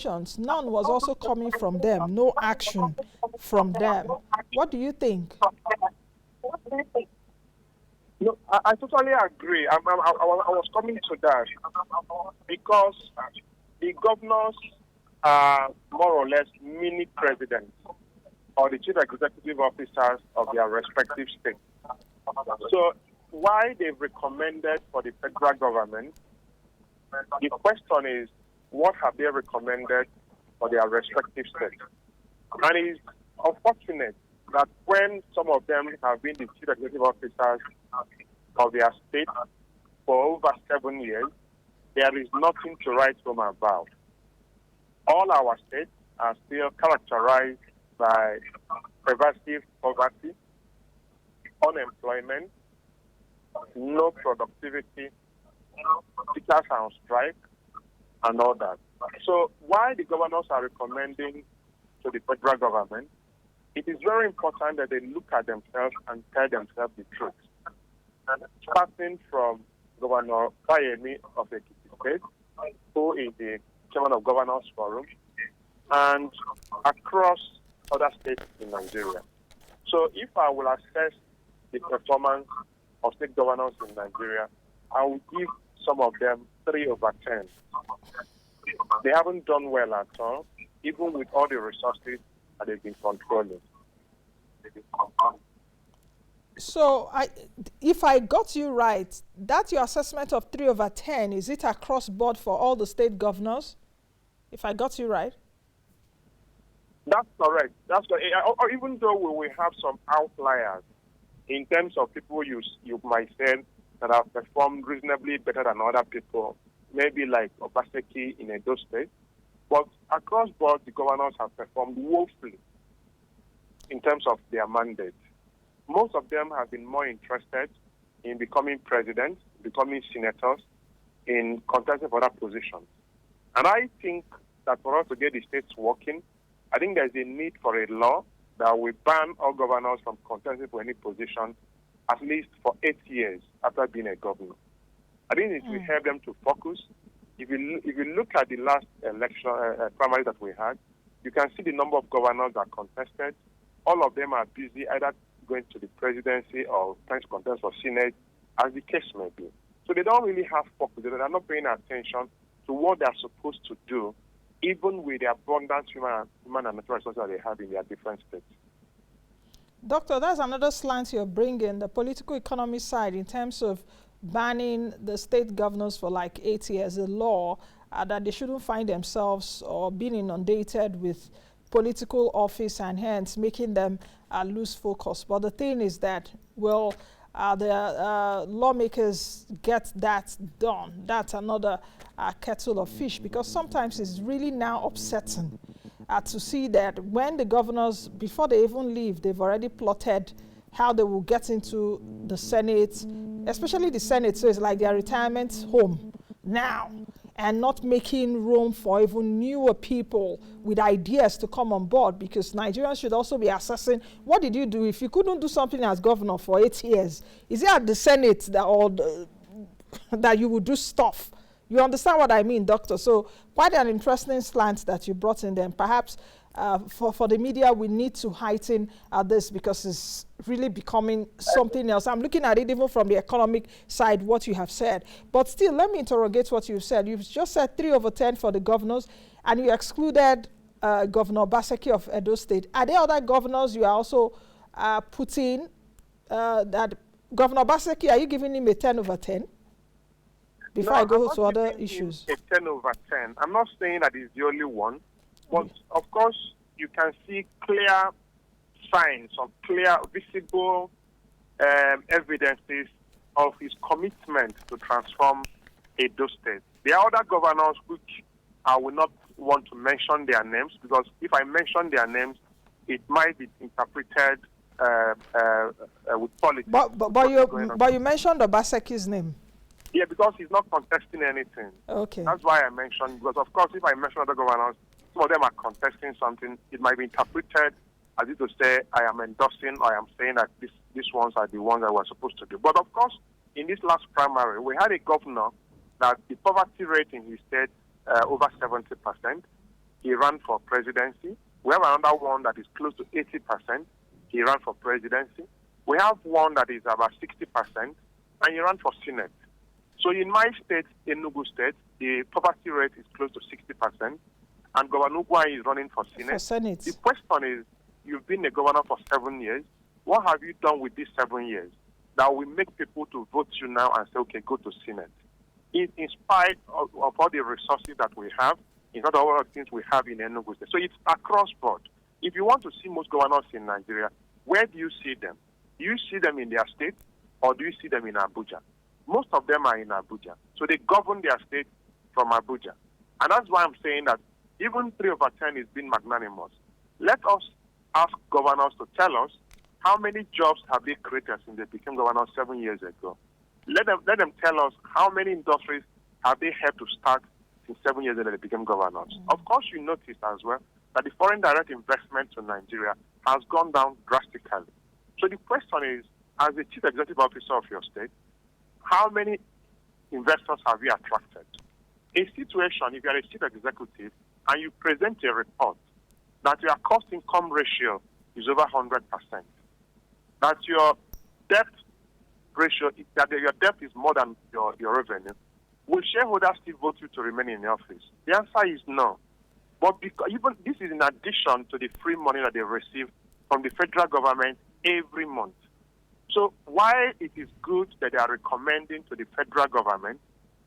None was also coming from them, no action from them. What do you think? No, I totally agree. I was coming to that because the governors are more or less mini presidents or the chief executive officers of their respective states. So why they've recommended for the federal government, the question is, what have they recommended for their respective states? And it's unfortunate that when some of them have been the chief executive officers of their state for over 7 years, there is nothing to write home about. All our states are still characterized by pervasive poverty, unemployment, no productivity, teachers are on strike, and all that. So why the governors are recommending to the federal government, it is very important that they look at themselves and tell themselves the truth. And starting from Governor Fayemi of Ekiti State, who is the chairman of Governors Forum, and across other states in Nigeria. So if I will assess the performance of state governors in Nigeria, I will give some of them 3/10. They haven't done well at all, even with all the resources that they've been controlling. So, if I got you right, that's your assessment of 3/10. Is it across board for all the state governors? If I got you right? That's correct. That's correct. Or even though we will have some outliers in terms of people you might say that have performed reasonably better than other people, maybe like Obaseki in Edo State, but across board, the governors have performed woefully in terms of their mandate. Most of them have been more interested in becoming presidents, becoming senators, in contesting for that position. And I think that for us to get the states working, I think there's a need for a law that will ban all governors from contesting for any position at least for 8 years after being a governor. I think it will help them to focus. If you look at the last election primary that we had, you can see the number of governors that contested. All of them are busy either going to the presidency or trying to contest for Senate, as the case may be. So they don't really have focus. They're not paying attention to what they're supposed to do, even with the abundant human and natural resources that they have in their different states. Doctor, that's another slant you're bringing, the political economy side, in terms of banning the state governors for like 8 years, a law that they shouldn't find themselves or being inundated with political office and hence making them lose focus. But the thing is that, well, the lawmakers get that done. That's another kettle of fish, because sometimes it's really now upsetting to see that when the governors, before they even leave, they've already plotted how they will get into the Senate, especially the Senate. So it's like their retirement home now, and not making room for even newer people with ideas to come on board, because Nigerians should also be assessing, what did you do? If you couldn't do something as governor for 8 years, is it at the Senate that you would do stuff? You understand what I mean, Doctor? So quite an interesting slant that you brought in there. Perhaps for the media, we need to heighten this, because it's really becoming something else. I'm looking at it even from the economic side, what you have said. But still, let me interrogate what you've said. You've just said 3/10 for the governors, and you excluded Governor Obaseki of Edo State. Are there other governors you are also putting that Governor Obaseki, are you giving him a 10/10? Before I go to other issues. A 10/10. I'm not saying that he's the only one, but of course you can see clear signs of clear, visible evidences of his commitment to transform Edo State. There are other governors which I will not want to mention their names, because if I mention their names, it might be interpreted with politics. But you mentioned Obaseki's name. Yeah, because he's not contesting anything. Okay. That's why I mentioned, because of course if I mention other governors, some of them are contesting something, it might be interpreted as if to say I am endorsing or I am saying that these ones are the ones that we're supposed to do. But of course, in this last primary, we had a governor that the poverty rate in his state over 70%. he ran for presidency. We have another one that is close to 80%. He ran for presidency. We have one that is about 60%, and he ran for Senate. So in my state, Ngwu State, the poverty rate is close to 60%, and Governor Ngwu is running for Senate. For Senate. The question is, you've been a governor for 7 years. What have you done with these 7 years that will make people to vote you now and say, okay, go to Senate? In spite of all the resources that we have, in spite of all the things we have in Enugu State. So it's across board. If you want to see most governors in Nigeria, where do you see them? Do you see them in their state, or do you see them in Abuja? Most of them are in Abuja. So they govern their state from Abuja. And that's why I'm saying that even 3 over 10 is being magnanimous. Let us ask governors to tell us how many jobs have they created since they became governors 7 years ago. Let them tell us how many industries have they helped to start since 7 years ago they became governors. Of course, you notice as well that the foreign direct investment to Nigeria has gone down drastically. So the question is, as the chief executive officer of your state, how many investors have you attracted? A situation, if you are a chief executive and you present a report that your cost-income ratio is over 100%, that your debt ratio, that your debt is more than your revenue, will shareholders still vote you to remain in the office? The answer is no. But because even this is in addition to the free money that they receive from the federal government every month. So while it is good that they are recommending to the federal government,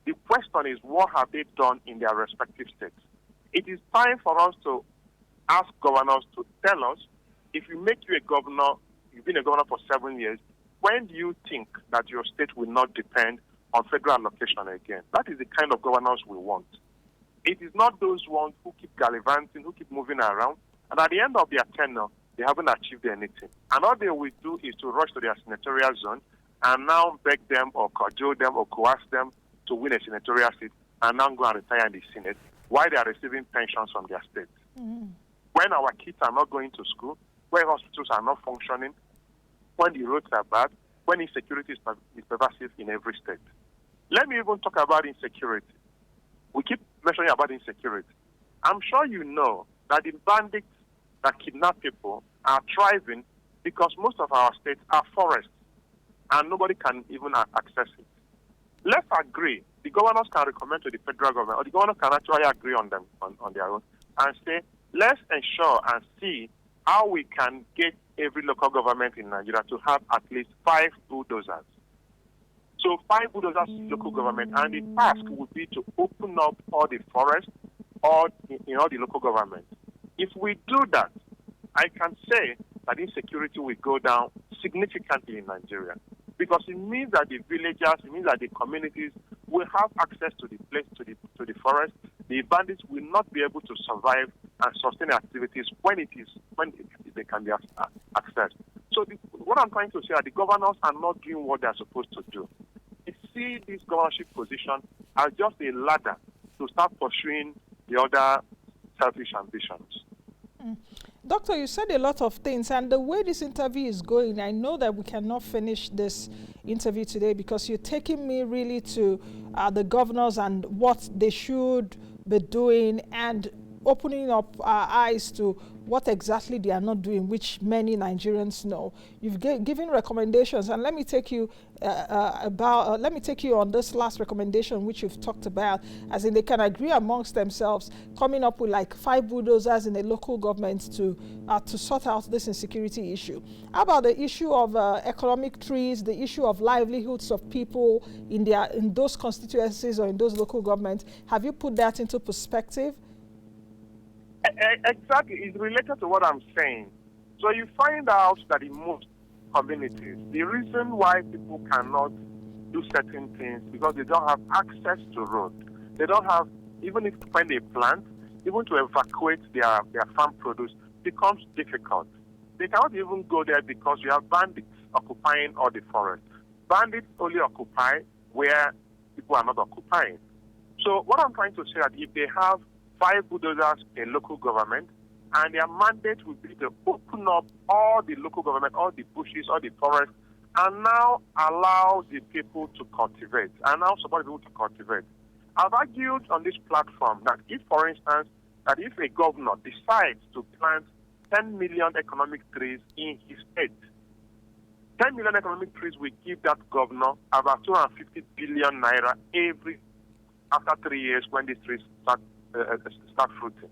the question is, what have they done in their respective states? It is time for us to ask governors to tell us, if we make you a governor, you've been a governor for 7 years, when do you think that your state will not depend on federal allocation again? That is the kind of governors we want. It is not those ones who keep gallivanting, who keep moving around, and at the end of their tenure, they haven't achieved anything. And all they will do is to rush to their senatorial zone and now beg them or cajole them or coerce them to win a senatorial seat and now go and retire in the Senate while they are receiving pensions from their state. When our kids are not going to school, when hospitals are not functioning, when the roads are bad, when insecurity is pervasive in every state. Let me even talk about insecurity. We keep mentioning about insecurity. I'm sure you know that the bandits that kidnap people are thriving because most of our states are forests and nobody can even access it. Let's agree. The governors can recommend to the federal government, or the governors can actually agree on them on their own and say, let's ensure and see how we can get every local government in Nigeria to have at least 5 bulldozers. So 5 bulldozers local government, and the task would be to open up all the forests in all the local governments. If we do that, I can say that insecurity will go down significantly in Nigeria, because it means that the villagers, it means that the communities will have access to the place, to the forest. The bandits will not be able to survive and sustain activities when they can be accessed. So what I'm trying to say is the governors are not doing what they are supposed to do. They see this governorship position as just a ladder to start pursuing the other selfish ambitions. Doctor, you said a lot of things, and the way this interview is going, I know that we cannot finish this interview today because you're taking me really to the governors and what they should be doing and opening up our eyes to what exactly they are not doing, which many Nigerians know. You've given recommendations, and let me take you let me take you on this last recommendation, which you've talked about, as in they can agree amongst themselves, coming up with like 5 bulldozers in a local government to sort out this insecurity issue. How about the issue of economic trees, the issue of livelihoods of people in those constituencies or in those local governments? Have you put that into perspective? Exactly. It's related to what I'm saying. So you find out that in most communities, the reason why people cannot do certain things because they don't have access to roads. They don't have, even if when they plant, even to evacuate their farm produce becomes difficult. They cannot even go there because you have bandits occupying all the forest. Bandits only occupy where people are not occupying. So what I'm trying to say is that if they have 5 bulldozers in local government, and their mandate would be to open up all the local government, all the bushes, all the forests, and now allow the people to cultivate, and now support people to cultivate. I've argued on this platform that if, for instance, that if a governor decides to plant 10 million economic trees in his state, 10 million economic trees will give that governor about 250 billion naira every after 3 years when these trees start fruiting.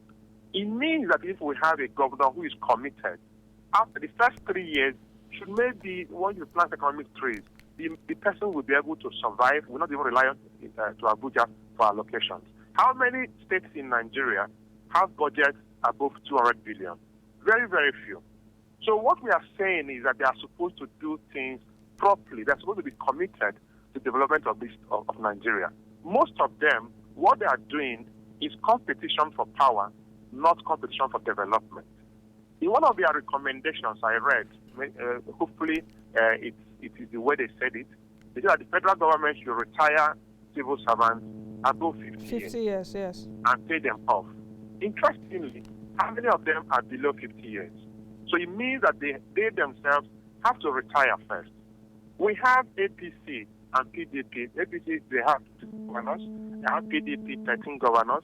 It means that if we have a governor who is committed, after the first 3 years, should maybe when you plant economic trees, the person will be able to survive, will not even rely on to Abuja for allocations. How many states in Nigeria have budgets above 200 billion? Very, very few. So what we are saying is that they are supposed to do things properly. They're supposed to be committed to the development of Nigeria. Most of them, what they are doing is competition for power, not competition for development. In one of their recommendations I read, hopefully it is the way they said it, they said that the federal government should retire civil servants above 50 years, yes, and pay them off. Interestingly, how many of them are below 50 years? So it means that they themselves have to retire first. We have APC and PDP. APC, they have 2 governors. They have PDP, 13 governors.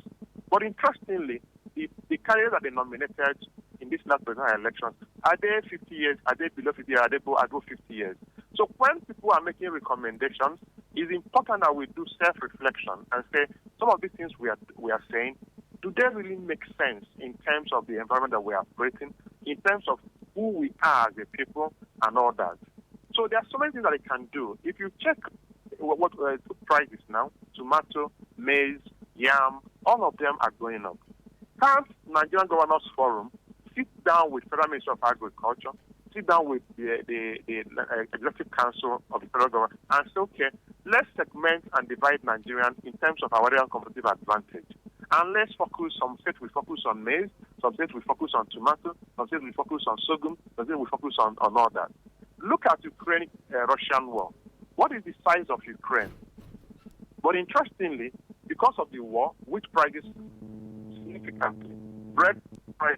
But interestingly, the candidates that they nominated in this last presidential elections, are they 50 years? Are they below 50 years? Are they above 50 years? So when people are making recommendations, it's important that we do self-reflection and say, some of these things we are saying, do they really make sense in terms of the environment that we are operating, in terms of who we are as a people and all that? So there are so many things that they can do. If you check what prices now, tomato, maize, yam, all of them are going up. Can't Nigerian Governors Forum sit down with Federal Ministry of Agriculture, sit down with the Executive Council of the Federal Government and say, okay, let's segment and divide Nigerians in terms of our real competitive advantage. And let's focus, some states we focus on maize, some states we focus on tomato, some states we focus on sorghum, some states we focus on all that. Look at Ukraine-Russian war. What is the size of Ukraine? But interestingly, because of the war, which prices significantly, bread price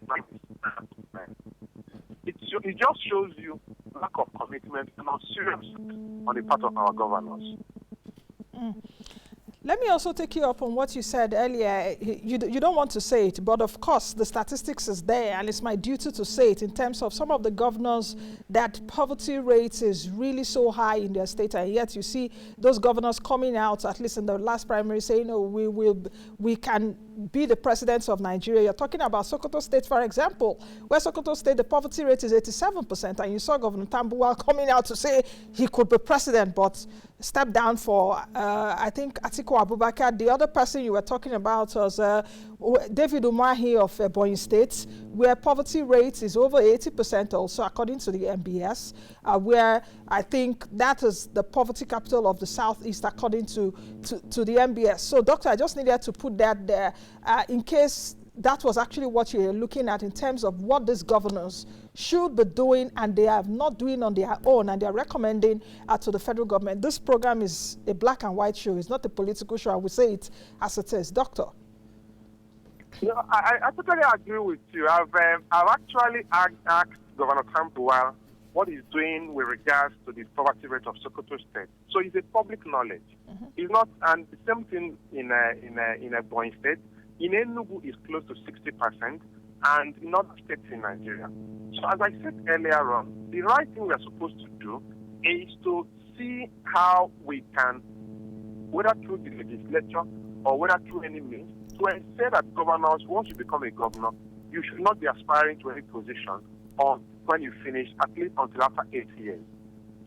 it just shows you lack of commitment and not serious on the part of our governors. Let me also take you up on what you said earlier. You don't want to say it, but of course the statistics is there, and it's my duty to say it in terms of some of the governors that poverty rate is really so high in their state, and yet you see those governors coming out, at least in the last primary, saying, "Oh, we can be the presidents of Nigeria." You're talking about Sokoto State, for example, where Sokoto State the poverty rate is 87%, and you saw Governor Tambuwal coming out to say he could be president, but stepped down for I think Atiku Abubakar. The other person you were talking about was David Umahi of Ebonyi State, where poverty rate is over 80% also, according to the MBS, where I think that is the poverty capital of the Southeast, according to the MBS. So, Doctor, I just needed to put that there in case that was actually what you're looking at in terms of what these governors should be doing and they are not doing on their own, and they're recommending to the federal government. This program is a black and white show. It's not a political show. I would say it as it is. Doctor? No, I totally agree with you. I've actually asked Governor Tambuwal what he's doing with regards to the poverty rate of Sokoto State. So it's a public knowledge. It's not, and the same thing in Ebonyi State. In Ngwu is close to 60%, and in other states in Nigeria. So as I said earlier on, the right thing we are supposed to do is to see how we can, whether through the legislature or whether through any means, to ensure that governors, once you become a governor, you should not be aspiring to any position or when you finish, at least until after 8 years.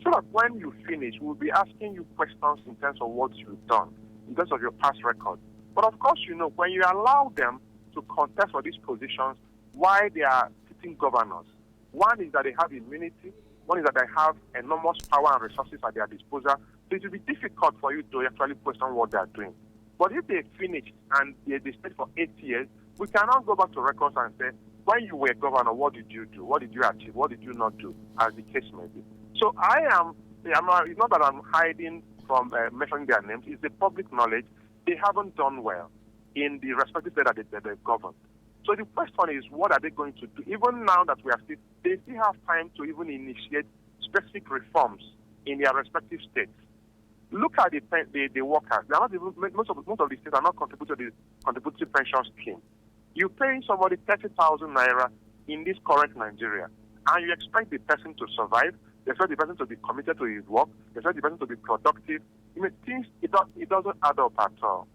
So that when you finish, we'll be asking you questions in terms of what you've done, in terms of your past record. But of course, you know, when you allow them to contest for these positions, why they are sitting governors, one is that they have immunity, one is that they have enormous power and resources at their disposal. So it will be difficult for you to actually question what they are doing. But if they finish and they stay for 8 years, we cannot go back to records and say, when you were governor, what did you do? What did you achieve? What did you not do? As the case may be. So it's not that I'm hiding from mentioning their names. It's the public knowledge. They haven't done well in the respective state that they've governed. So the question is, what are they going to do? Even now that they still have time to even initiate specific reforms in their respective states. Look at the workers. They are not even, most of the states are not contributing to the contributory pension scheme. You pay somebody 30,000 naira in this current Nigeria, and you expect the person to survive, you expect the person to be committed to his work, you expect the person to be productive. I mean, it doesn't add up at all.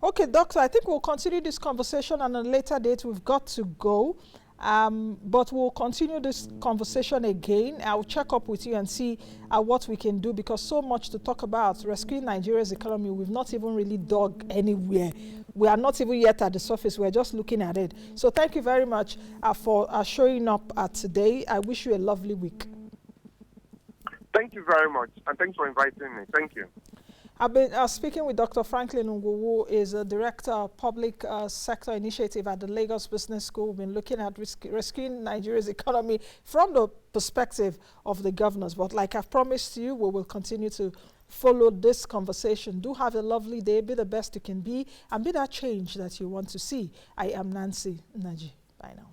Okay, Doctor, I think we'll continue this conversation on a later date. We've got to go. But we'll continue this conversation again. I'll check up with you and see what we can do, because so much to talk about. Rescuing Nigeria's economy, we've not even really dug anywhere. We are not even yet at the surface. We're just looking at it. So thank you very much for showing up today. I wish you a lovely week. Thank you very much, and thanks for inviting me. Thank you. I've been speaking with Dr. Franklin Ngwu, who is a Director of Public Sector Initiative at the Lagos Business School. We've been looking at rescuing Nigeria's economy from the perspective of the governors. But like I've promised you, we will continue to follow this conversation. Do have a lovely day. Be the best you can be, and be that change that you want to see. I am Nancy Naji. Bye now.